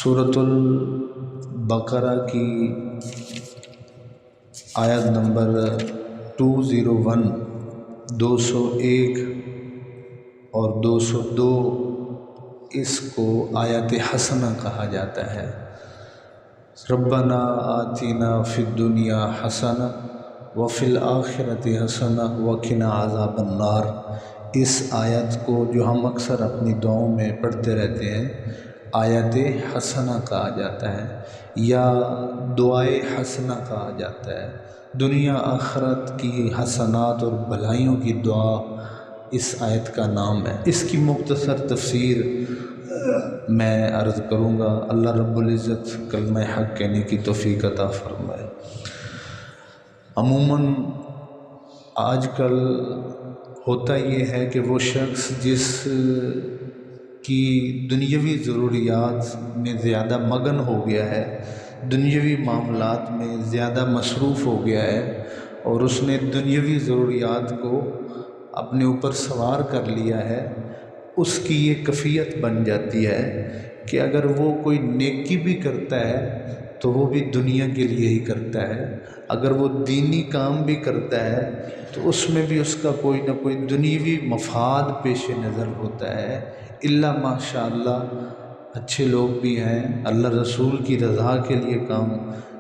سورۃ البقرہ کی آیت نمبر 201، 201 اور 202، اس کو آیت حسنہ کہا جاتا ہے۔ ربنا آتنا فی الدنیا حسنہ وفی الآخرۃ حسنہ وقنا عذاب النار۔ اس آیت کو جو ہم اکثر اپنی دعاؤں میں پڑھتے رہتے ہیں، آیت حسنہ کہا جاتا ہے یا دعائے حسنہ کہا جاتا ہے۔ دنیا آخرت کی حسنات اور بھلائیوں کی دعا اس آیت کا نام ہے۔ اس کی مختصر تفسیر میں عرض کروں گا۔ اللہ رب العزت کلمہ حق کہنے کی توفیق عطا فرمائے۔ عموماً آج کل ہوتا یہ ہے کہ وہ شخص جس کی دنیاوی ضروریات میں زیادہ مگن ہو گیا ہے، دنیاوی معاملات میں زیادہ مصروف ہو گیا ہے، اور اس نے دنیاوی ضروریات کو اپنے اوپر سوار کر لیا ہے، اس کی یہ کیفیت بن جاتی ہے کہ اگر وہ کوئی نیکی بھی کرتا ہے تو وہ بھی دنیا کے لیے ہی کرتا ہے، اگر وہ دینی کام بھی کرتا ہے تو اس میں بھی اس کا کوئی نہ کوئی دنیوی مفاد پیش نظر ہوتا ہے۔ الا ماشاء اللہ اچھے لوگ بھی ہیں، اللہ رسول کی رضا کے لیے کام،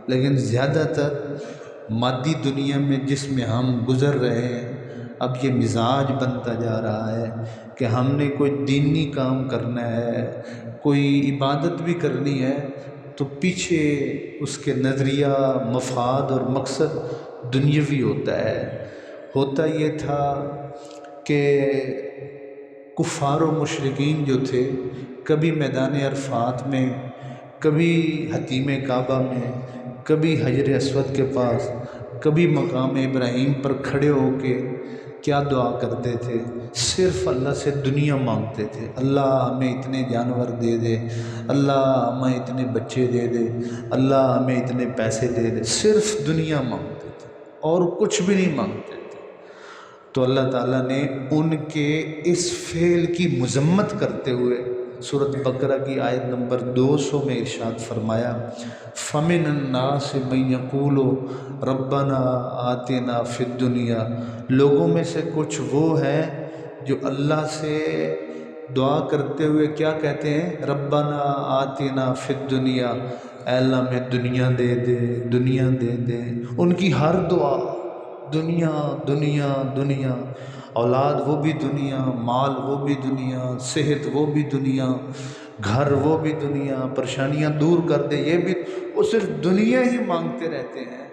لیکن زیادہ تر مادی دنیا میں جس میں ہم گزر رہے ہیں، اب یہ مزاج بنتا جا رہا ہے کہ ہم نے کوئی دینی کام کرنا ہے، کوئی عبادت بھی کرنی ہے تو پیچھے اس کے نظریہ، مفاد اور مقصد دنیاوی ہوتا ہے۔ ہوتا یہ تھا کہ کفار و مشرکین جو تھے، کبھی میدان عرفات میں، کبھی حتیم کعبہ میں، کبھی حجر اسود کے پاس، کبھی مقام ابراہیم پر کھڑے ہو کے کیا دعا کرتے تھے؟ صرف اللہ سے دنیا مانگتے تھے۔ اللہ ہمیں اتنے جانور دے دے، اللہ ہمیں اتنے بچے دے دے، اللہ ہمیں اتنے پیسے دے دے، صرف دنیا مانگتے تھے اور کچھ بھی نہیں مانگتے تھے۔ تو اللہ تعالیٰ نے ان کے اس فعل کی مذمت کرتے ہوئے سورۃ بقرہ کی آیت نمبر 200 میں ارشاد فرمایا، فَمِنَ النَّاسِ مَن يَقُولُ رَبَّنَا آتِنَا فِي الدُّنْيَا، لوگوں میں سے کچھ وہ ہیں جو اللہ سے دعا کرتے ہوئے کیا کہتے ہیں؟ ربنا آتنا فی الدنیا، اے اللہ ہمیں دنیا دے دے، دنیا دے دے۔ ان کی ہر دعا دنیا دنیا دنیا، اولاد وہ بھی دنیا، مال وہ بھی دنیا، صحت وہ بھی دنیا، گھر وہ بھی دنیا، پریشانیاں دور کر دے یہ بھی، وہ صرف دنیا ہی مانگتے رہتے ہیں،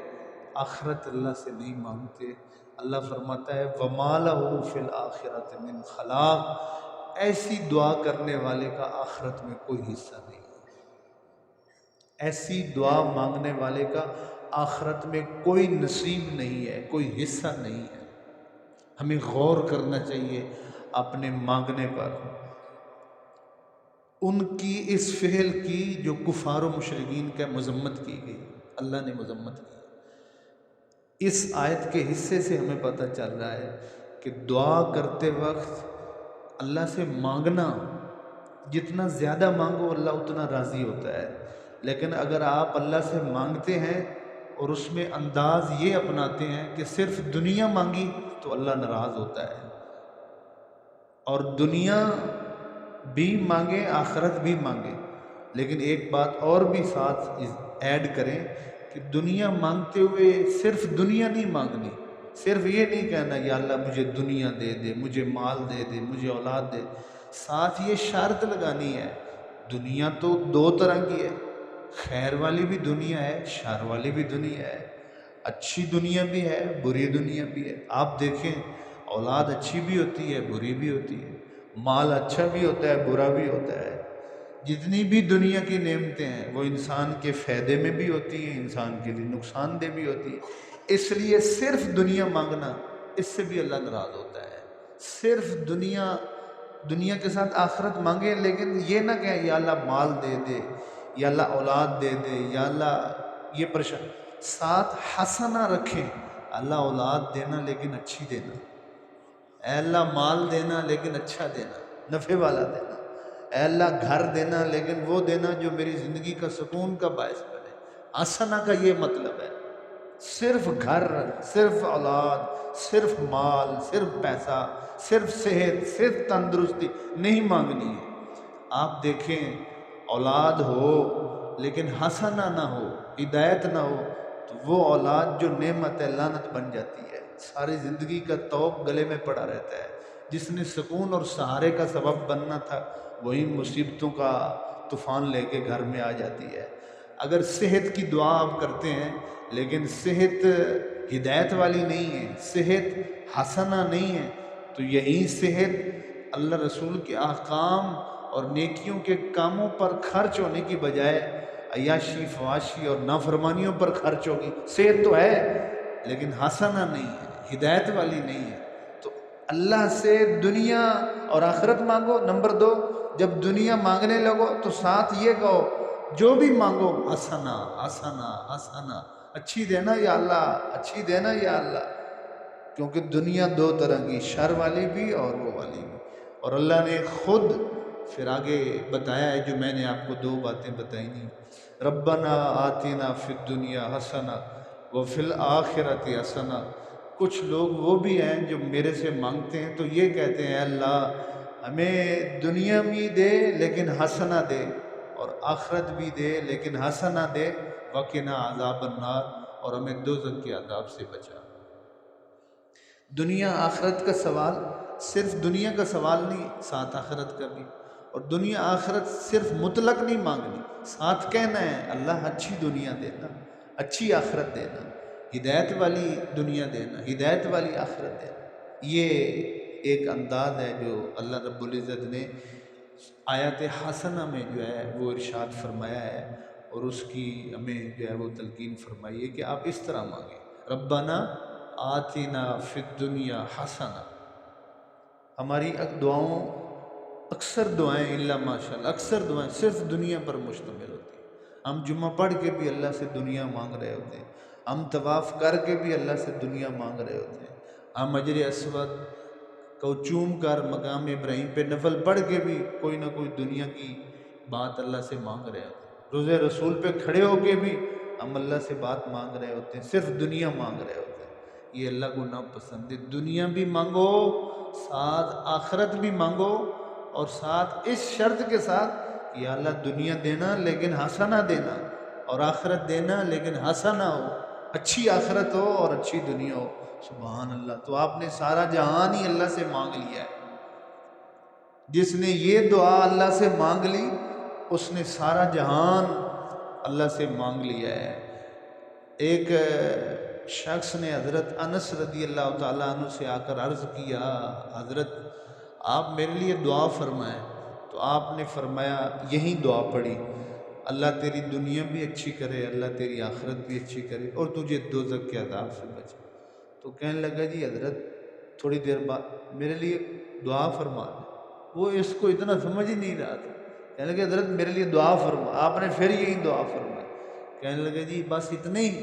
آخرت اللہ سے نہیں مانگتے۔ اللہ فرماتا ہے وَمَا لَهُ فِي الْآخِرَةِ مِنْ خَلَاقٍ، ایسی دعا کرنے والے کا آخرت میں کوئی حصہ نہیں ہے، ایسی دعا مانگنے والے کا آخرت میں کوئی نصیب نہیں ہے، کوئی حصہ نہیں ہے۔ ہمیں غور کرنا چاہیے اپنے مانگنے پر۔ ان کی اس فعل کی جو کفار و مشرکین کا مذمت کی گئی، اللہ نے مذمت کی۔ اس آیت کے حصے سے ہمیں پتہ چل رہا ہے کہ دعا کرتے وقت اللہ سے مانگنا، جتنا زیادہ مانگو اللہ اتنا راضی ہوتا ہے، لیکن اگر آپ اللہ سے مانگتے ہیں اور اس میں انداز یہ اپناتے ہیں کہ صرف دنیا مانگی تو اللہ ناراض ہوتا ہے، اور دنیا بھی مانگے آخرت بھی مانگے، لیکن ایک بات اور بھی ساتھ ایڈ کریں کہ دنیا مانگتے ہوئے صرف دنیا نہیں مانگنی، صرف یہ نہیں کہنا یا اللہ مجھے دنیا دے دے، مجھے مال دے دے، مجھے اولاد دے، ساتھ یہ شرط لگانی ہے دنیا تو دو طرح کی ہے، خیر والی بھی دنیا ہے، شر والی بھی دنیا ہے، اچھی دنیا بھی ہے، بری دنیا بھی ہے۔ آپ دیکھیں اولاد اچھی بھی ہوتی ہے، بری بھی ہوتی ہے، مال اچھا بھی ہوتا ہے، برا بھی ہوتا ہے، جتنی بھی دنیا کی نعمتیں ہیں وہ انسان کے فائدے میں بھی ہوتی ہیں، انسان کے لیے نقصان دہ بھی ہوتی ہے۔ اس لیے صرف دنیا مانگنا، اس سے بھی اللہ ناراض ہوتا ہے۔ صرف دنیا کے ساتھ آخرت مانگے، لیکن یہ نہ کہیں یا اللہ مال دے دے، یا اللہ اولاد دے دے، یا اللہ یہ پریشان، ساتھ حسنہ رکھیں، اللہ اولاد دینا لیکن اچھی دینا، اے اللہ مال دینا لیکن اچھا دینا، نفع والا دینا، اے اللہ گھر دینا، لیکن وہ دینا جو میری زندگی کا سکون کا باعث بنے۔ حسنہ کا یہ مطلب ہے، صرف گھر، صرف اولاد، صرف مال، صرف پیسہ، صرف صحت، صرف تندرستی نہیں مانگنی ہے۔ آپ دیکھیں اولاد ہو لیکن حسنہ نہ ہو، ہدایت نہ ہو، تو وہ اولاد جو نعمت ہے لعنت بن جاتی ہے، ساری زندگی کا توق گلے میں پڑا رہتا ہے۔ جس نے سکون اور سہارے کا سبب بننا تھا وہی مصیبتوں کا طوفان لے کے گھر میں آ جاتی ہے۔ اگر صحت کی دعا آپ کرتے ہیں لیکن صحت ہدایت والی نہیں ہے، صحت حسنہ نہیں ہے، تو یہی صحت اللہ رسول کے احکام اور نیکیوں کے کاموں پر خرچ ہونے کی بجائے عیاشی، فواشی اور نافرمانیوں پر خرچ ہوگی۔ صحت تو ہے لیکن حسنہ نہیں ہے، ہدایت والی نہیں ہے۔ تو اللہ سے دنیا اور آخرت مانگو۔ نمبر 2، جب دنیا مانگنے لگو تو ساتھ یہ کہو جو بھی مانگو حسنہ حسنہ حسنہ، اچھی دینا یا اللہ، اچھی دینا یا اللہ، کیونکہ دنیا دو طرح کی، شر والی بھی اور وہ والی بھی۔ اور اللہ نے خود پھر آگے بتایا ہے جو میں نے آپ کو 2 باتیں بتائی نہیں، ربنا آتنا فی الدنیا حسنہ وفی الآخرۃ حسنہ۔ کچھ لوگ وہ بھی ہیں جو میرے سے مانگتے ہیں تو یہ کہتے ہیں اللہ ہمیں دنیا بھی دے لیکن حسنہ دے، اور آخرت بھی دے لیکن حسنہ دے، وقنا عذاب النار، اور ہمیں دوزخ کے عذاب سے بچا۔ دنیا آخرت کا سوال صرف دنیا کا سوال نہیں، ساتھ آخرت کا بھی۔ اور دنیا آخرت صرف مطلق نہیں مانگنی، ساتھ کہنا ہے اللہ اچھی دنیا دینا، اچھی آخرت دینا، ہدایت والی دنیا دینا، ہدایت والی آخرت دینا۔ یہ ایک انداز ہے جو اللہ رب العزت نے آیات حسنہ میں جو ہے وہ ارشاد فرمایا ہے، اور اس کی ہمیں جو ہے وہ تلقین فرمائی ہے کہ آپ اس طرح مانگیں، ربنا آتنا فی الدنیا حسنہ۔ ہماری دعاؤں، اکثر دعائیں الا ماشاءاللہ، اکثر دعائیں صرف دنیا پر مشتمل ہوتی ہیں۔ ہم جمعہ پڑھ کے بھی اللہ سے دنیا مانگ رہے ہوتے ہیں، ہم طواف کر کے بھی اللہ سے دنیا مانگ رہے ہوتے ہیں، ہم حجر اسود کو چوم کر مقام ابراہیم پہ نفل پڑھ کے بھی کوئی نہ کوئی دنیا کی بات اللہ سے مانگ رہے ہوتے ہیں، روزے رسول پہ کھڑے ہو کے بھی ہم اللہ سے بات مانگ رہے ہوتے ہیں، صرف دنیا مانگ رہے ہوتے ہیں۔ یہ اللہ کو ناپسند ہے۔ دنیا بھی مانگو، ساتھ آخرت بھی مانگو، اور ساتھ اس شرط کے ساتھ کہ یا اللہ دنیا دینا لیکن حسنہ دینا، اور آخرت دینا لیکن حسنہ ہو، اچھی آخرت ہو اور اچھی دنیا ہو۔ سبحان اللہ! تو آپ نے سارا جہان ہی اللہ سے مانگ لیا ہے۔ جس نے یہ دعا اللہ سے مانگ لی اس نے سارا جہان اللہ سے مانگ لیا ہے۔ ایک شخص نے حضرت انس رضی اللہ تعالیٰ عنہ سے آ کر عرض کیا، حضرت آپ میرے لیے دعا فرمائیں، تو آپ نے فرمایا یہی دعا پڑھی، اللہ تیری دنیا بھی اچھی کرے، اللہ تیری آخرت بھی اچھی کرے، اور تجھے دوزخ کے عذاب سے بچے۔ تو کہنے لگا جی حضرت تھوڑی دیر بعد میرے لیے دعا فرما دیں۔ وہ اس کو اتنا سمجھ ہی نہیں رہا تھا، کہنے لگا حضرت میرے لیے دعا فرما۔ آپ نے پھر یہی دعا فرمائی، کہنے لگا جی بس اتنے ہی؟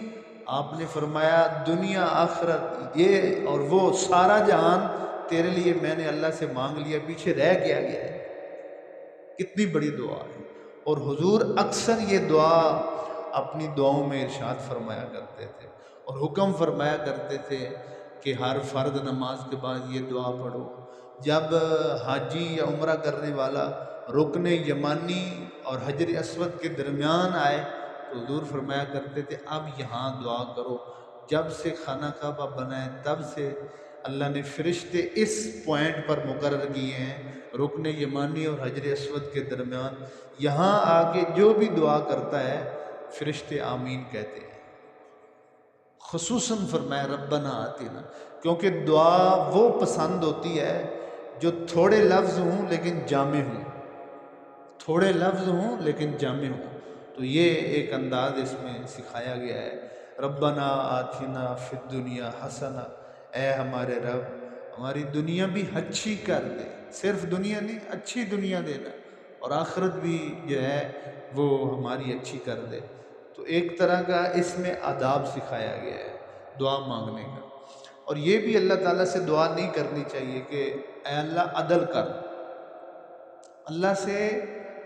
آپ نے فرمایا دنیا آخرت یہ اور وہ سارا جہان تیرے لیے میں نے اللہ سے مانگ لیا، پیچھے رہ گیا ہے۔ کتنی بڑی دعا ہے! اور حضور اکثر یہ دعا اپنی دعاؤں میں ارشاد فرمایا کرتے تھے، اور حکم فرمایا کرتے تھے کہ ہر فرض نماز کے بعد یہ دعا پڑھو۔ جب حاجی یا عمرہ کرنے والا رکن یمانی اور حجر اسود کے درمیان آئے تو حضور فرمایا کرتے تھے اب یہاں دعا کرو۔ جب سے خانہ کعبہ بنا ہے تب سے اللہ نے فرشتے اس پوائنٹ پر مقرر کیے ہیں، رکن یمانی اور حجر اسود کے درمیان، یہاں آ کے جو بھی دعا کرتا ہے فرشتے آمین کہتے ہیں۔ خصوصاً فرمایا ربنا آتنا، کیونکہ دعا وہ پسند ہوتی ہے جو تھوڑے لفظ ہوں لیکن جامع ہوں، تھوڑے لفظ ہوں لیکن جامع ہوں۔ تو یہ ایک انداز اس میں سکھایا گیا ہے، ربنا آتنا فی الدنیا حسنہ، اے ہمارے رب ہماری دنیا بھی اچھی کر دے، صرف دنیا نہیں اچھی دنیا دینا، اور آخرت بھی جو ہے وہ ہماری اچھی کر دے۔ تو ایک طرح کا اس میں آداب سکھایا گیا ہے دعا مانگنے کا۔ اور یہ بھی اللہ تعالیٰ سے دعا نہیں کرنی چاہیے کہ اے اللہ عدل کر، اللہ سے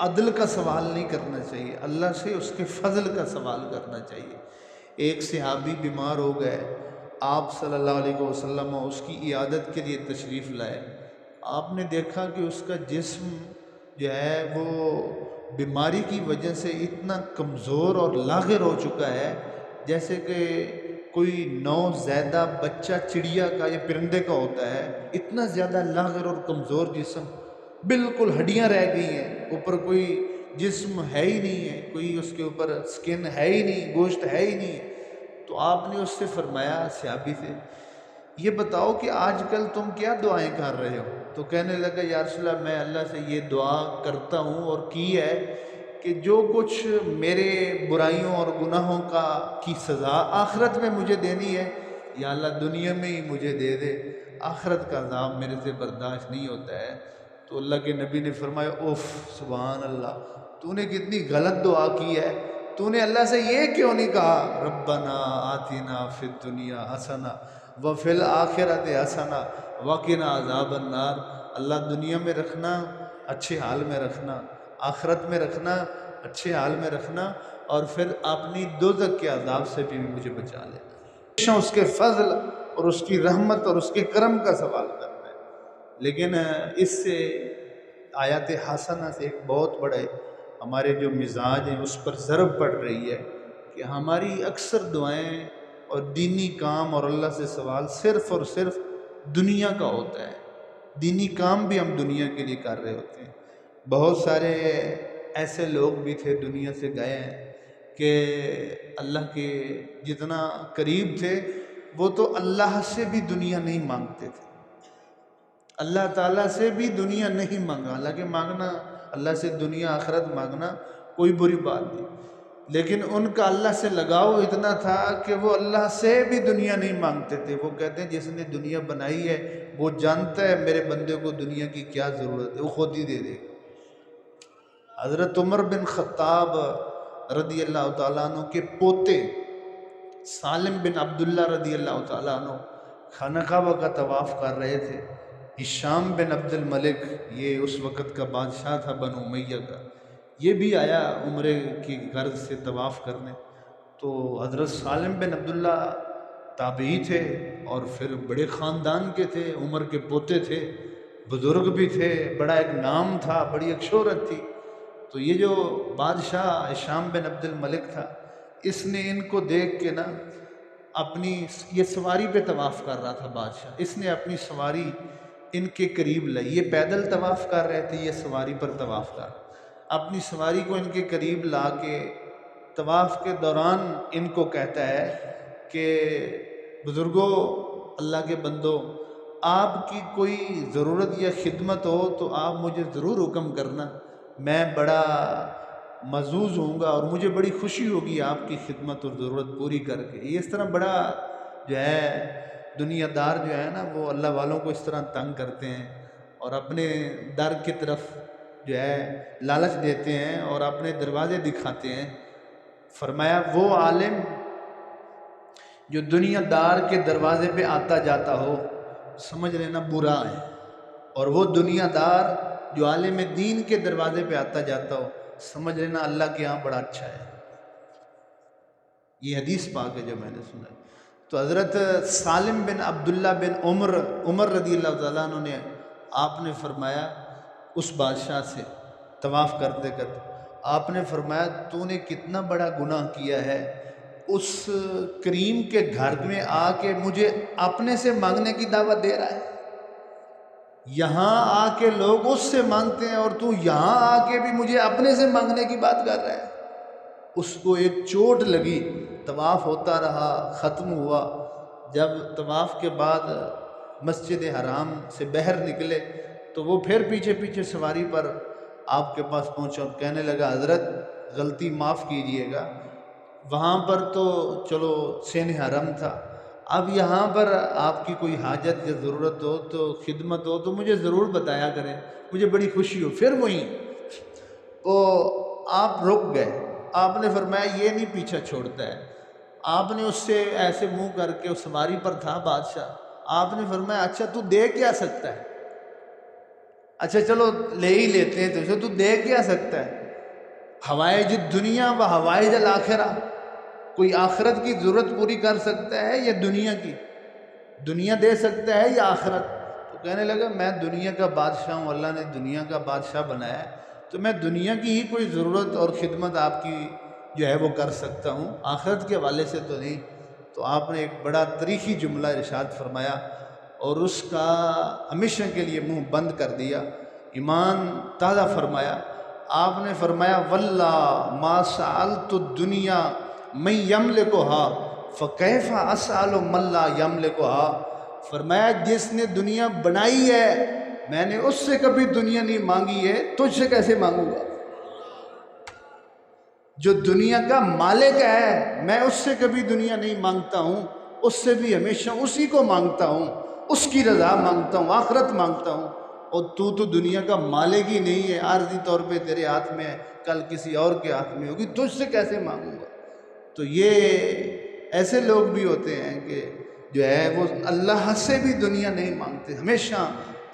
عدل کا سوال نہیں کرنا چاہیے، اللہ سے اس کے فضل کا سوال کرنا چاہیے۔ ایک صحابی بیمار ہو گئے، آپ صلی اللہ علیہ وسلم اس کی عیادت کے لیے تشریف لائے۔ آپ نے دیکھا کہ اس کا جسم جو ہے وہ بیماری کی وجہ سے اتنا کمزور اور لاغر ہو چکا ہے، جیسے کہ کوئی نوزائیدہ بچہ چڑیا کا یا پرندے کا ہوتا ہے، اتنا زیادہ لاغر اور کمزور جسم، بالکل ہڈیاں رہ گئی ہیں، اوپر کوئی جسم ہے ہی نہیں ہے، کوئی اس کے اوپر سکن ہے ہی نہیں، گوشت ہے ہی نہیں ہے۔ تو آپ نے اس سے فرمایا، صحابی سے، یہ بتاؤ کہ آج کل تم کیا دعائیں کر رہے ہو؟ تو کہنے لگا، یا رسول اللہ، میں اللہ سے یہ دعا کرتا ہوں اور کی ہے کہ جو کچھ میرے برائیوں اور گناہوں کی سزا آخرت میں مجھے دینی ہے، یا اللہ دنیا میں ہی مجھے دے دے، آخرت کا عذاب میرے سے برداشت نہیں ہوتا ہے۔ تو اللہ کے نبی نے فرمایا، اوف سبحان اللہ، تو نے کتنی غلط دعا کی ہے، تو نے اللہ سے یہ کیوں نہیں کہا ربنا آتنا فی الدنیا حسنہ وفی الآخرۃ حسنہ وقنا عذاب النار؟ اللہ دنیا میں رکھنا، اچھے حال میں رکھنا، آخرت میں رکھنا، اچھے حال میں رکھنا، اور پھر اپنی دوزخ کے عذاب سے بھی مجھے بچا لینا۔ ہمیشہ اس کے فضل اور اس کی رحمت اور اس کے کرم کا سوال کرنا ہے۔ لیکن اس سے آیات حسنہ سے ایک بہت بڑے ہمارے جو مزاج ہیں اس پر ضرب پڑ رہی ہے کہ ہماری اکثر دعائیں اور دینی کام اور اللہ سے سوال صرف اور صرف دنیا کا ہوتا ہے۔ دینی کام بھی ہم دنیا کے لیے کر رہے ہوتے ہیں۔ بہت سارے ایسے لوگ بھی تھے دنیا سے گئے ہیں کہ اللہ کے جتنا قریب تھے وہ تو اللہ سے بھی دنیا نہیں مانگتے تھے، اللہ تعالیٰ سے بھی دنیا نہیں مانگا۔ حالانکہ مانگنا اللہ سے دنیا آخرت مانگنا کوئی بری بات نہیں، لیکن ان کا اللہ سے لگاؤ اتنا تھا کہ وہ اللہ سے بھی دنیا نہیں مانگتے تھے۔ وہ کہتے ہیں جس نے دنیا بنائی ہے وہ جانتا ہے میرے بندے کو دنیا کی کیا ضرورت ہے، وہ خود ہی دے دے گا۔ حضرت عمر بن خطاب رضی اللہ تعالیٰ عنہ کے پوتے سالم بن عبداللہ رضی اللہ تعالیٰ عنہ خانہ کعبہ کا طواف کر رہے تھے۔ ہشام بن عبد الملک، یہ اس وقت کا بادشاہ تھا بنو امیہ کا، یہ بھی آیا عمرے کی غرض سے طواف کرنے۔ تو حضرت سالم بن عبداللہ تابعی تھے اور پھر بڑے خاندان کے تھے، عمر کے پوتے تھے، بزرگ بھی تھے، بڑا ایک نام تھا، بڑی ایک شہرت تھی۔ تو یہ جو بادشاہ ہشام بن عبد الملک تھا، اس نے ان کو دیکھ کے نا اپنی یہ سواری پہ طواف کر رہا تھا بادشاہ، اس نے اپنی سواری ان کے قریب لائی۔ یہ پیدل طواف کر رہے تھے، یہ سواری پر طواف کر، اپنی سواری کو ان کے قریب لا کے طواف کے دوران ان کو کہتا ہے کہ بزرگوں، اللہ کے بندو، آپ کی کوئی ضرورت یا خدمت ہو تو آپ مجھے ضرور حکم کرنا، میں بڑا معزوز ہوں گا اور مجھے بڑی خوشی ہوگی آپ کی خدمت اور ضرورت پوری کر کے۔ یہ اس طرح بڑا جو ہے دنیا دار جو ہے نا وہ اللہ والوں کو اس طرح تنگ کرتے ہیں اور اپنے در کی طرف جو ہے لالچ دیتے ہیں اور اپنے دروازے دکھاتے ہیں۔ فرمایا وہ عالم جو دنیا دار کے دروازے پہ آتا جاتا ہو سمجھ لینا برا ہے، اور وہ دنیا دار جو عالم دین کے دروازے پہ آتا جاتا ہو سمجھ لینا اللہ کے ہاں بڑا اچھا ہے۔ یہ حدیث پاک ہے جو میں نے سنا ہے۔ تو حضرت سالم بن عبداللہ بن عمر رضی اللہ تعالیٰ عنہ نے آپ نے فرمایا اس بادشاہ سے طواف کرتے کرتے، آپ نے فرمایا تو نے کتنا بڑا گناہ کیا ہے، اس کریم کے گھر میں آ کے مجھے اپنے سے مانگنے کی دعوت دے رہا ہے۔ یہاں آ کے لوگ اس سے مانگتے ہیں اور تو یہاں آ کے بھی مجھے اپنے سے مانگنے کی بات کر رہا ہے۔ اس کو ایک چوٹ لگی، طواف ہوتا رہا، ختم ہوا۔ جب طواف کے بعد مسجد حرام سے باہر نکلے تو وہ پھر پیچھے پیچھے سواری پر آپ کے پاس پہنچا اور کہنے لگا حضرت غلطی معاف کیجئے گا، وہاں پر تو چلو سین حرم تھا، اب یہاں پر آپ کی کوئی حاجت یا ضرورت ہو تو خدمت ہو تو مجھے ضرور بتایا کریں، مجھے بڑی خوشی ہو۔ پھر وہیں تو آپ رک گئے۔ آپ نے فرمایا یہ نہیں پیچھا چھوڑتا ہے۔ آپ نے اس سے ایسے منہ کر کے، اس سواری پر تھا بادشاہ، آپ نے فرمایا اچھا تو دے کیا سکتا ہے؟ اچھا چلو لے ہی لیتے ہیں تجھے، تو دے کیا سکتا ہے؟ حوائج دنیا و حوائج الآخرہ، کوئی آخرت کی ضرورت پوری کر سکتا ہے یا دنیا کی؟ دنیا دے سکتا ہے یا آخرت؟ تو کہنے لگا میں دنیا کا بادشاہ ہوں، اللہ نے دنیا کا بادشاہ بنایا ہے، تو میں دنیا کی ہی کوئی ضرورت اور خدمت آپ کی جو ہے وہ کر سکتا ہوں، آخرت کے حوالے سے تو نہیں۔ تو آپ نے ایک بڑا تاریخی جملہ ارشاد فرمایا اور اس کا ہمیشہ کے لیے منہ بند کر دیا، ایمان تازہ فرمایا۔ آپ نے فرمایا واللہ ما سألت الدنیا من یملکها فکیف اسأل من لا یملکها، فرمایا جس نے دنیا بنائی ہے میں نے اس سے کبھی دنیا نہیں مانگی ہے، تجھ سے کیسے مانگوں گا؟ جو دنیا کا مالک ہے میں اس سے کبھی دنیا نہیں مانگتا ہوں، اس سے بھی ہمیشہ اسی کو مانگتا ہوں، اس کی رضا مانگتا ہوں، آخرت مانگتا ہوں۔ اور تو دنیا کا مالک ہی نہیں ہے، عارضی طور پہ تیرے ہاتھ میں ہے، کل کسی اور کے ہاتھ میں ہوگی، تجھ سے کیسے مانگوں گا؟ تو یہ ایسے لوگ بھی ہوتے ہیں کہ جو ہے وہ اللہ سے بھی دنیا نہیں مانگتے، ہمیشہ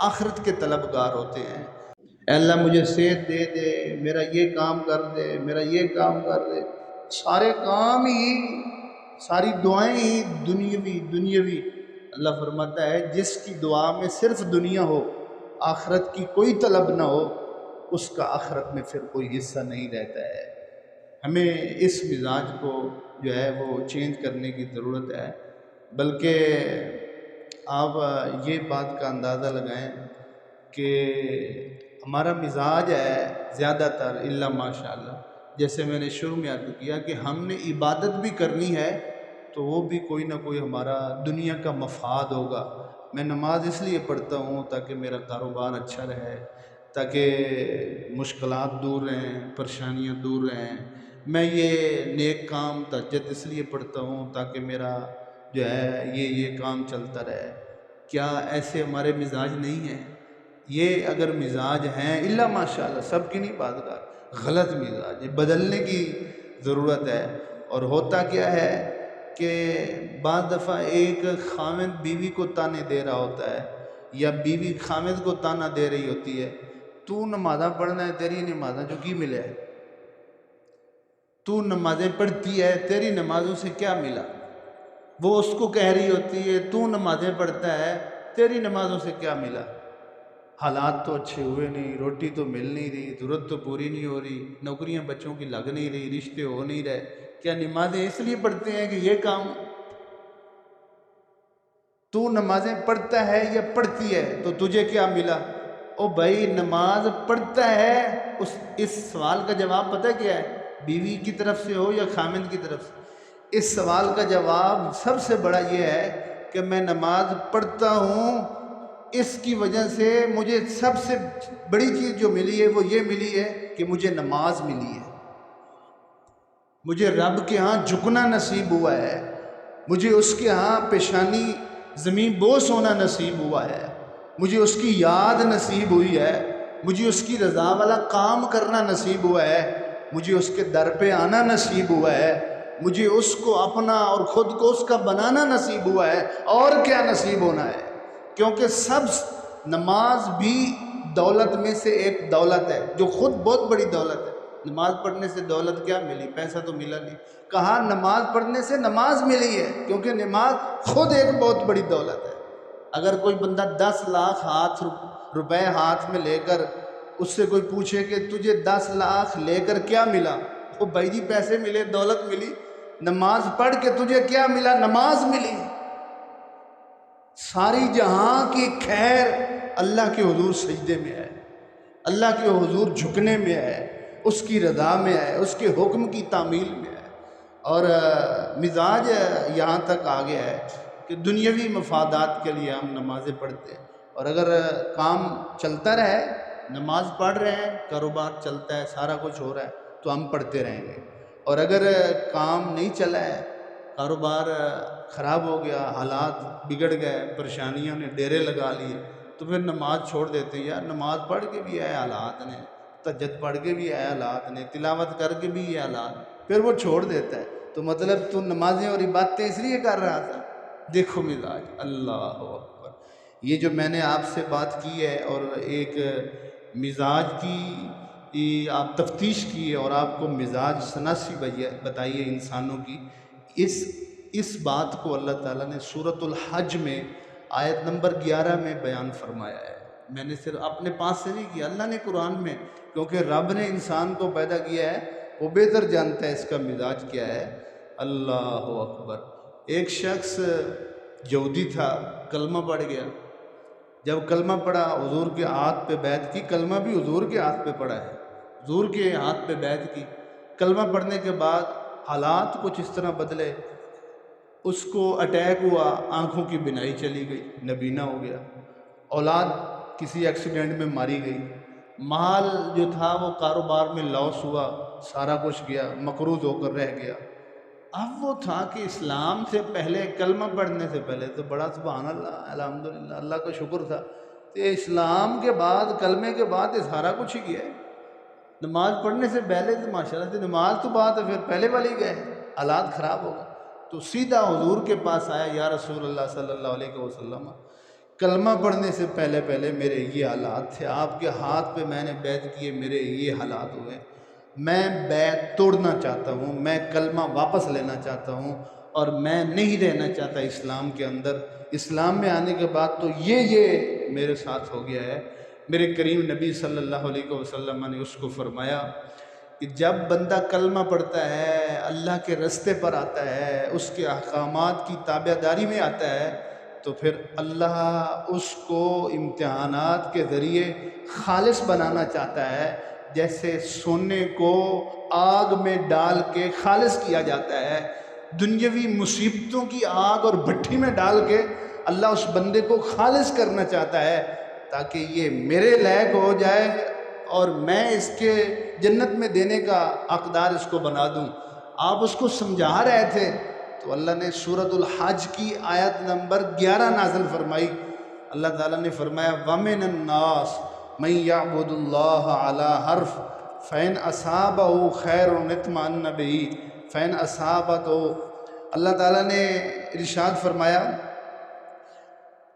آخرت کے طلبگار ہوتے ہیں۔ اے اللہ مجھے صحت دے دے، میرا یہ کام کر دے، میرا یہ کام کر دے، سارے کام ہی، ساری دعائیں ہی دنیاوی دنیاوی۔ اللہ فرماتا ہے جس کی دعا میں صرف دنیا ہو، آخرت کی کوئی طلب نہ ہو، اس کا آخرت میں پھر کوئی حصہ نہیں رہتا ہے۔ ہمیں اس مزاج کو جو ہے وہ چینج کرنے کی ضرورت ہے، بلکہ آپ یہ بات کا اندازہ لگائیں کہ ہمارا مزاج ہے زیادہ تر الا ماشاء اللہ، جیسے میں نے شروع میں عرض کیا کہ ہم نے عبادت بھی کرنی ہے تو وہ بھی کوئی نہ کوئی ہمارا دنیا کا مفاد ہوگا۔ میں نماز اس لیے پڑھتا ہوں تاکہ میرا کاروبار اچھا رہے، تاکہ مشکلات دور رہیں، پریشانیاں دور رہیں۔ میں یہ نیک کام تہجد اس لیے پڑھتا ہوں تاکہ میرا جو ہے یہ کام چلتا رہے۔ کیا ایسے ہمارے مزاج نہیں ہیں؟ یہ اگر مزاج ہیں الا ماشاء اللہ، سب کی نہیں بات کر، غلط مزاج یہ بدلنے کی ضرورت ہے۔ اور ہوتا کیا ہے کہ بعض دفعہ ایک خاوند بیوی کو تانے دے رہا ہوتا ہے یا بیوی خاوند کو تانا دے رہی ہوتی ہے، تو نمازاں پڑھنا ہے، تیری نمازاں جو کی ملے ہے؟ تو نمازیں پڑھتی ہے، تیری نمازوں سے کیا ملا؟ وہ اس کو کہہ رہی ہوتی ہے تو نمازیں پڑھتا ہے، تیری نمازوں سے کیا ملا؟ حالات تو اچھے ہوئے نہیں، روٹی تو مل نہیں رہی، ضرورت تو پوری نہیں ہو رہی، نوکریاں بچوں کی لگ نہیں رہی، رشتے ہو نہیں رہے، کیا نمازیں اس لیے پڑھتے ہیں کہ یہ کام؟ تو نمازیں پڑھتا ہے یا پڑھتی ہے تو تجھے کیا ملا؟ او بھائی نماز پڑھتا ہے، اس سوال کا جواب پتہ کیا ہے؟ بیوی کی طرف سے ہو یا خامند کی طرف سے، اس سوال کا جواب سب سے بڑا یہ ہے کہ میں نماز پڑھتا ہوں، اس کی وجہ سے مجھے سب سے بڑی چیز جو ملی ہے وہ یہ ملی ہے کہ مجھے نماز ملی ہے، مجھے رب کے ہاں جھکنا نصیب ہوا ہے، مجھے اس کے ہاں پیشانی زمین بوس ہونا نصیب ہوا ہے، مجھے اس کی یاد نصیب ہوئی ہے، مجھے اس کی رضا والا کام کرنا نصیب ہوا ہے، مجھے اس کے در پہ آنا نصیب ہوا ہے، مجھے اس کو اپنا اور خود کو اس کا بنانا نصیب ہوا ہے، اور کیا نصیب ہونا ہے؟ کیونکہ سب نماز بھی دولت میں سے ایک دولت ہے جو خود بہت بڑی دولت ہے۔ نماز پڑھنے سے دولت کیا ملی؟ پیسہ تو ملا نہیں، کہا نماز پڑھنے سے نماز ملی ہے، کیونکہ نماز خود ایک بہت بڑی دولت ہے۔ اگر کوئی بندہ 10 لاکھ روپے ہاتھ میں لے کر اس سے کوئی پوچھے کہ تجھے 10 لاکھ لے کر کیا ملا؟ وہ بھائی جی پیسے ملے، دولت ملی، نماز پڑھ کے تجھے کیا ملا؟ نماز ملی۔ ساری جہاں کی خیر اللہ کے حضور سجدے میں ہے، اللہ کے حضور جھکنے میں ہے، اس کی رضا میں ہے، اس کے حکم کی تعمیل میں ہے۔ اور مزاج یہاں تک آ گیا ہے کہ دنیاوی مفادات کے لیے ہم نمازیں پڑھتے ہیں، اور اگر کام چلتا رہے، نماز پڑھ رہے ہیں، کاروبار چلتا ہے، سارا کچھ ہو رہا ہے تو ہم پڑھتے رہیں گے، اور اگر کام نہیں چلا ہے، کاروبار خراب ہو گیا، حالات بگڑ گئے، پریشانیوں نے ڈیرے لگا لیے، تو پھر نماز چھوڑ دیتے ہیں۔ یار نماز پڑھ کے بھی آئے حالات نے، تہجد پڑھ کے بھی آئے حالات نے، تلاوت کر کے بھی یہ حالات، پھر وہ چھوڑ دیتا ہے۔ تو مطلب تو نمازیں اور عبادتیں اس لیے کر رہا تھا؟ دیکھو مزاج، اللہ اکبر، یہ جو میں نے آپ سے بات کی ہے اور ایک مزاج کی آپ تفتیش کی ہے اور آپ کو مزاج شناسی بتائی ہے انسانوں کی، اس بات کو اللہ تعالیٰ نے سورۃ الحج میں آیت نمبر 11 میں بیان فرمایا ہے۔ میں نے صرف اپنے پاس سے نہیں کیا، اللہ نے قرآن میں، کیونکہ رب نے انسان کو پیدا کیا ہے، وہ بہتر جانتا ہے اس کا مزاج کیا ہے۔ اللہ اکبر۔ ایک شخص یہودی تھا، کلمہ پڑھ گیا۔ جب کلمہ پڑھا، حضور کے ہاتھ پہ بیعت کی، کلمہ بھی حضور کے ہاتھ پہ پڑھا ہے، حضور کے ہاتھ پہ بیعت کی۔ کلمہ پڑھنے کے بعد حالات کچھ اس طرح بدلے، اس کو اٹیک ہوا، آنکھوں کی بینائی چلی گئی، نابینا ہو گیا، اولاد کسی ایکسیڈنٹ میں ماری گئی، مال جو تھا وہ کاروبار میں لاس ہوا، سارا کچھ گیا، مقروض ہو کر رہ گیا۔ اب وہ تھا کہ اسلام سے پہلے، کلمہ پڑھنے سے پہلے تو بڑا سبحان اللہ الحمدللہ اللہ کا شکر تھا، کہ اسلام کے بعد، کلمے کے بعد یہ سارا کچھ ہی گیا ہے۔ نماز پڑھنے سے پہلے تو ماشاءاللہ سے نماز تو بات ہے، پھر پہلے والی گئے، حالات خراب ہو گئے، تو سیدھا حضور کے پاس آیا، یا رسول اللہ صلی اللہ علیہ وسلم، کلمہ پڑھنے سے پہلے میرے یہ حالات تھے، آپ کے ہاتھ پہ میں نے بیعت کیے، میرے یہ حالات ہوئے، میں بیعت توڑنا چاہتا ہوں، میں کلمہ واپس لینا چاہتا ہوں، اور میں نہیں رہنا چاہتا اسلام کے اندر۔ اسلام میں آنے کے بعد تو یہ میرے ساتھ ہو گیا ہے۔ میرے کریم نبی صلی اللہ علیہ وسلم نے اس کو فرمایا کہ جب بندہ کلمہ پڑھتا ہے، اللہ کے رستے پر آتا ہے، اس کے احکامات کی تابع داری میں آتا ہے، تو پھر اللہ اس کو امتحانات کے ذریعے خالص بنانا چاہتا ہے، جیسے سونے کو آگ میں ڈال کے خالص کیا جاتا ہے۔ دنیاوی مصیبتوں کی آگ اور بھٹی میں ڈال کے اللہ اس بندے کو خالص کرنا چاہتا ہے، تاکہ یہ میرے لائق ہو جائے اور میں اس کے جنت میں دینے کا حقدار اس کو بنا دوں۔ آپ اس کو سمجھا رہے تھے تو اللہ نے سورۃ الحج کی آیت نمبر 11 نازل فرمائی۔ اللہ تعالیٰ نے فرمایا وَمِنَ النَّاسِ مَن يَعْبُدُ اللَّهَ عَلَى حَرْفٍ فَإِنْ أَصَابَهُ خَيْرٌ اطْمَأَنَّ بِهِ فَإِنْ أَصَابَتْهُ، اللہ تعالیٰ نے ارشاد فرمایا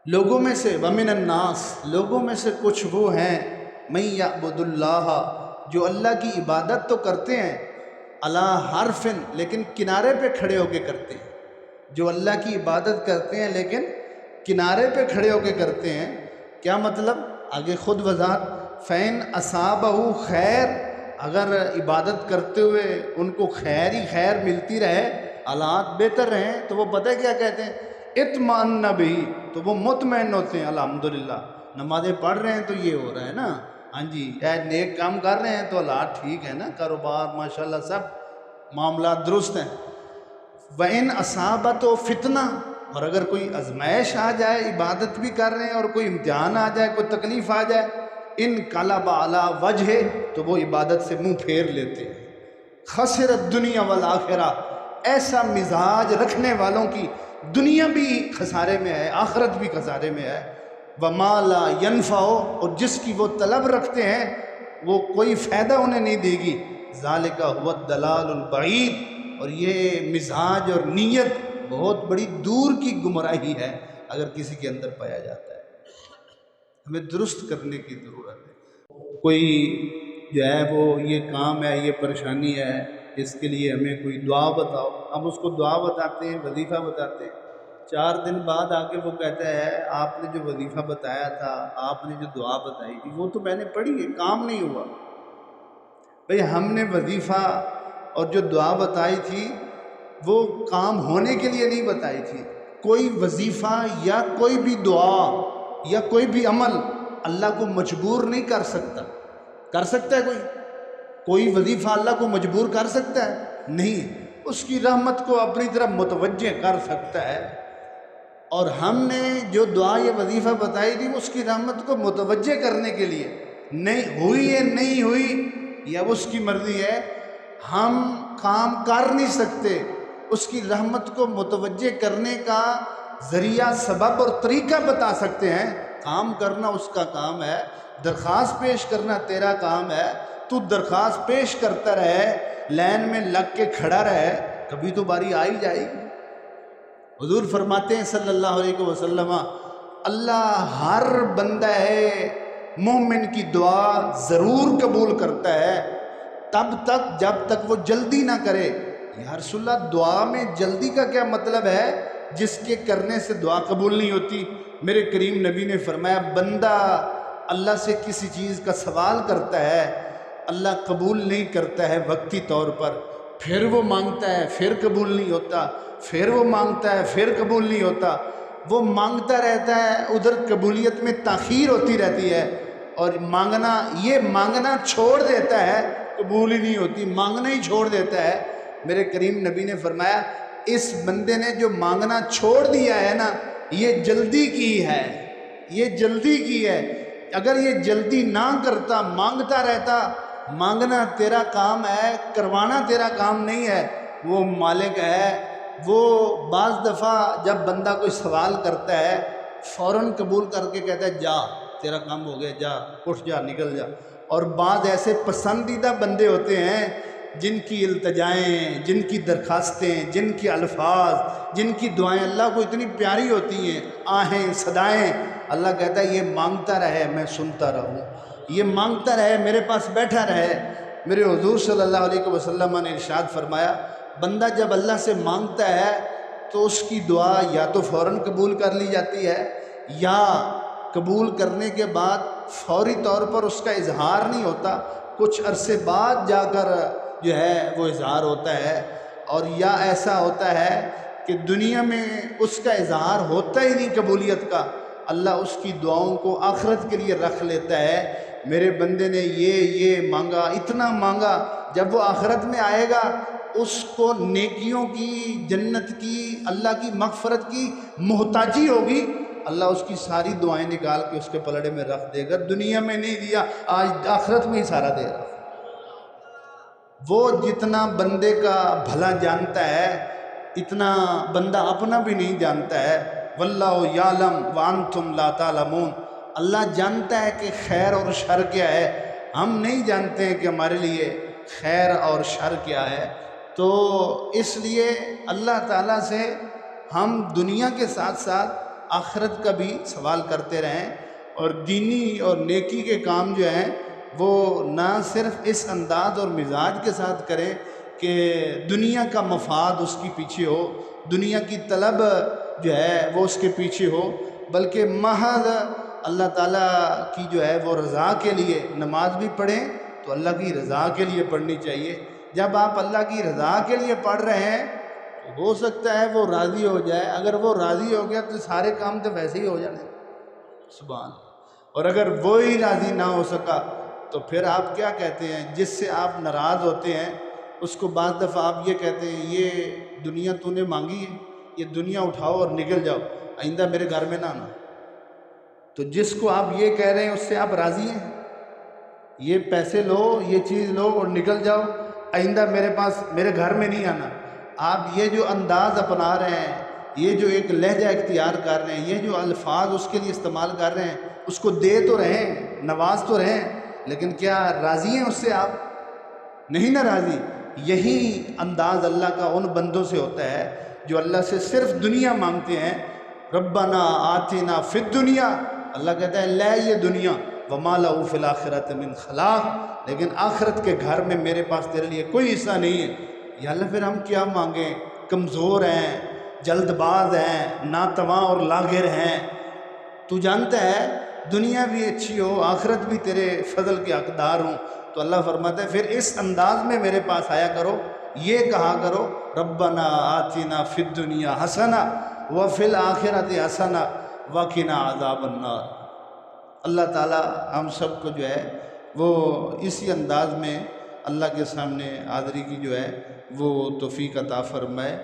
لوگوں میں سے، وَمِنَ النَّاسِ، لوگوں میں سے کچھ وہ ہیں، مَن يَعْبُدُ اللَّهَ، جو اللہ کی عبادت تو کرتے ہیں، عَلَى حَرْفٍ، لیکن کنارے پہ کھڑے ہو کے کرتے ہیں، جو اللہ کی عبادت کرتے ہیں لیکن کنارے پہ کھڑے ہو کے کرتے ہیں۔ کیا مطلب؟ آگے خود وضاحت، فَإِنْ أَصَابَهُ خیر، اگر عبادت کرتے ہوئے ان کو خیر ہی خیر ملتی رہے، حالات بہتر رہیں، تو وہ پتہ کیا کہتے ہیں؟ اطمأن بِهِ، تو وہ مطمئن ہوتے ہیں، الحمدللہ نمازیں پڑھ رہے ہیں تو یہ ہو رہا ہے نا، ہاں جی، نیک کام کر رہے ہیں تو حالات ٹھیک ہے نا، کاروبار ماشاءاللہ سب معاملات درست ہیں۔ وَإِنْ أَصَابَتْهُ فِتْنَةٌ، اور اگر کوئی آزمائش آ جائے، عبادت بھی کر رہے ہیں اور کوئی امتحان آ جائے، کوئی تکلیف آ جائے، انقلب علی وجہ، تو وہ عبادت سے منہ پھیر لیتے ہیں۔ خسر الدنیا والآخرہ، ایسا مزاج رکھنے والوں کی دنیا بھی خسارے میں ہے، آخرت بھی خسارے میں ہے۔ وما لا ينفع، اور جس کی وہ طلب رکھتے ہیں وہ کوئی فائدہ انہیں نہیں دے گی۔ ذالک هو الضلال البعید، اور یہ مزاج اور نیت بہت بڑی دور کی گمراہی ہے اگر کسی کے اندر پایا جاتا ہے۔ ہمیں درست کرنے کی ضرورت ہے۔ کوئی جو ہے وہ یہ کام ہے، یہ پریشانی ہے، اس کے لیے ہمیں کوئی دعا بتاؤ، ہم اس کو دعا بتاتے ہیں، وظیفہ بتاتے ہیں، 4 دن بعد آ کے وہ کہتا ہے آپ نے جو وظیفہ بتایا تھا، آپ نے جو دعا بتائی تھی، وہ تو میں نے پڑھی ہے، کام نہیں ہوا۔ بھئی ہم نے وظیفہ اور جو دعا بتائی تھی وہ کام ہونے کے لیے نہیں بتائی تھی۔ کوئی وظیفہ یا کوئی بھی دعا یا کوئی بھی عمل اللہ کو مجبور نہیں کر سکتا۔ کر سکتا ہے کوئی وظیفہ اللہ کو مجبور کر سکتا ہے؟ نہیں، اس کی رحمت کو اپنی طرف متوجہ کر سکتا ہے۔ اور ہم نے جو دعا یا وظیفہ بتائی تھی اس کی رحمت کو متوجہ کرنے کے لیے، نہیں ہوئی ہے نہیں ہوئی یا اس کی مرضی ہے، ہم کام کر نہیں سکتے، اس کی رحمت کو متوجہ کرنے کا ذریعہ، سبب اور طریقہ بتا سکتے ہیں۔ کام کرنا اس کا کام ہے، درخواست پیش کرنا تیرا کام ہے، تو درخواست پیش کرتا رہے، لائن میں لگ کے کھڑا رہے، کبھی تو باری آ ہی جائے گی۔ حضور فرماتے ہیں صلی اللہ علیہ وسلم اللہ ہر بندہ مومن کی دعا ضرور قبول کرتا ہے، تب تک جب تک وہ جلدی نہ کرے۔ یا رسول اللہ دعا میں جلدی کا کیا مطلب ہے جس کے کرنے سے دعا قبول نہیں ہوتی؟ میرے کریم نبی نے فرمایا بندہ اللہ سے کسی چیز کا سوال کرتا ہے، اللہ قبول نہیں کرتا ہے وقتی طور پر، پھر وہ مانگتا ہے پھر قبول نہیں ہوتا، پھر وہ مانگتا ہے پھر قبول نہیں ہوتا، وہ مانگتا رہتا ہے، ادھر قبولیت میں تاخیر ہوتی رہتی ہے، اور مانگنا چھوڑ دیتا ہے، قبول ہی نہیں ہوتی، مانگنا ہی چھوڑ دیتا ہے۔ میرے کریم نبی نے فرمایا اس بندے نے جو مانگنا چھوڑ دیا ہے نا، یہ جلدی کی ہے، یہ جلدی کی ہے۔ اگر یہ جلدی نہ کرتا، مانگتا رہتا، مانگنا تیرا کام ہے، کروانا تیرا کام نہیں ہے، وہ مالک ہے۔ وہ بعض دفعہ جب بندہ کوئی سوال کرتا ہے فوراً قبول کر کے کہتا ہے جا تیرا کام ہو گیا، جا اٹھ جا نکل جا۔ اور بعض ایسے پسندیدہ بندے ہوتے ہیں جن کی التجائیں، جن کی درخواستیں، جن کے الفاظ، جن کی دعائیں اللہ کو اتنی پیاری ہوتی ہیں، آہیں صدائیں، اللہ کہتا ہے یہ مانگتا رہے میں سنتا رہوں، یہ مانگتا رہے میرے پاس بیٹھا رہے۔ میرے حضور صلی اللہ علیہ وسلم نے ارشاد فرمایا بندہ جب اللہ سے مانگتا ہے تو اس کی دعا یا تو فوراً قبول کر لی جاتی ہے، یا قبول کرنے کے بعد فوری طور پر اس کا اظہار نہیں ہوتا، کچھ عرصے بعد جا کر جو ہے وہ اظہار ہوتا ہے، اور یا ایسا ہوتا ہے کہ دنیا میں اس کا اظہار ہوتا ہی نہیں قبولیت کا، اللہ اس کی دعاؤں کو آخرت کے لیے رکھ لیتا ہے۔ میرے بندے نے یہ مانگا، اتنا مانگا، جب وہ آخرت میں آئے گا اس کو نیکیوں کی، جنت کی، اللہ کی مغفرت کی محتاجی ہوگی، اللہ اس کی ساری دعائیں نکال کے اس کے پلڑے میں رکھ دے گا، دنیا میں نہیں دیا، آج آخرت میں ہی سارا دے رہا۔ وہ جتنا بندے کا بھلا جانتا ہے اتنا بندہ اپنا بھی نہیں جانتا ہے۔ واللہ یعلم وانتم لا تعلمون، اللہ جانتا ہے کہ خیر اور شر کیا ہے، ہم نہیں جانتے ہیں کہ ہمارے لیے خیر اور شر کیا ہے۔ تو اس لیے اللہ تعالیٰ سے ہم دنیا کے ساتھ ساتھ آخرت کا بھی سوال کرتے رہیں، اور دینی اور نیکی کے کام جو ہیں وہ نہ صرف اس انداز اور مزاج کے ساتھ کریں کہ دنیا کا مفاد اس کی پیچھے ہو، دنیا کی طلب جو ہے وہ اس کے پیچھے ہو، بلکہ محض اللہ تعالیٰ کی جو ہے وہ رضا کے لیے نماز بھی پڑھیں تو اللہ کی رضا کے لیے پڑھنی چاہیے۔ جب آپ اللہ کی رضا کے لیے پڑھ رہے ہیں تو ہو سکتا ہے وہ راضی ہو جائے، اگر وہ راضی ہو گیا تو سارے کام تو ویسے ہی ہو جانے، سبحان اللہ۔ اور اگر وہی راضی نہ ہو سکا تو پھر آپ کیا کہتے ہیں؟ جس سے آپ ناراض ہوتے ہیں اس کو بعض دفعہ آپ یہ کہتے ہیں یہ دنیا تو نے مانگی ہے، یہ دنیا اٹھاؤ اور نکل جاؤ، آئندہ میرے گھر میں نہ آنا۔ تو جس کو آپ یہ کہہ رہے ہیں اس سے آپ راضی ہیں؟ یہ پیسے لو، یہ چیز لو اور نکل جاؤ، آئندہ میرے پاس میرے گھر میں نہیں آنا۔ آپ یہ جو انداز اپنا رہے ہیں، یہ جو ایک لہجہ اختیار کر رہے ہیں، یہ جو الفاظ اس کے لیے استعمال کر رہے ہیں، اس کو دے تو رہیں، نواز تو رہیں، لیکن کیا راضی ہیں اس سے؟ آپ نہیں نا راضی۔ یہی انداز اللہ کا ان بندوں سے ہوتا ہے جو اللہ سے صرف دنیا مانگتے ہیں۔ ربنا آتنا فی الدنیا، اللہ کہتا ہے لے یہ دنیا، وما لہ فی الآخرۃ من خلاق، لیکن آخرت کے گھر میں میرے پاس تیرے لیے کوئی حصہ نہیں ہے۔ یا اللہ پھر ہم کیا مانگیں؟ کمزور ہیں، جلد باز ہیں، ناتواں اور لاغر ہیں۔ تو جانتا ہے دنیا بھی اچھی ہو، آخرت بھی تیرے فضل کے حقدار ہوں، تو اللہ فرماتا ہے پھر اس انداز میں میرے پاس آیا کرو، یہ کہا کرو ربنا آتنا فی الدنیا حسنہ وفی الآخرۃ حسنہ وقنا عذاب النار۔ اللہ تعالیٰ ہم سب کو جو ہے وہ اسی انداز میں اللہ کے سامنے حاضری کی جو ہے وہ توفیق عطا فرمائے۔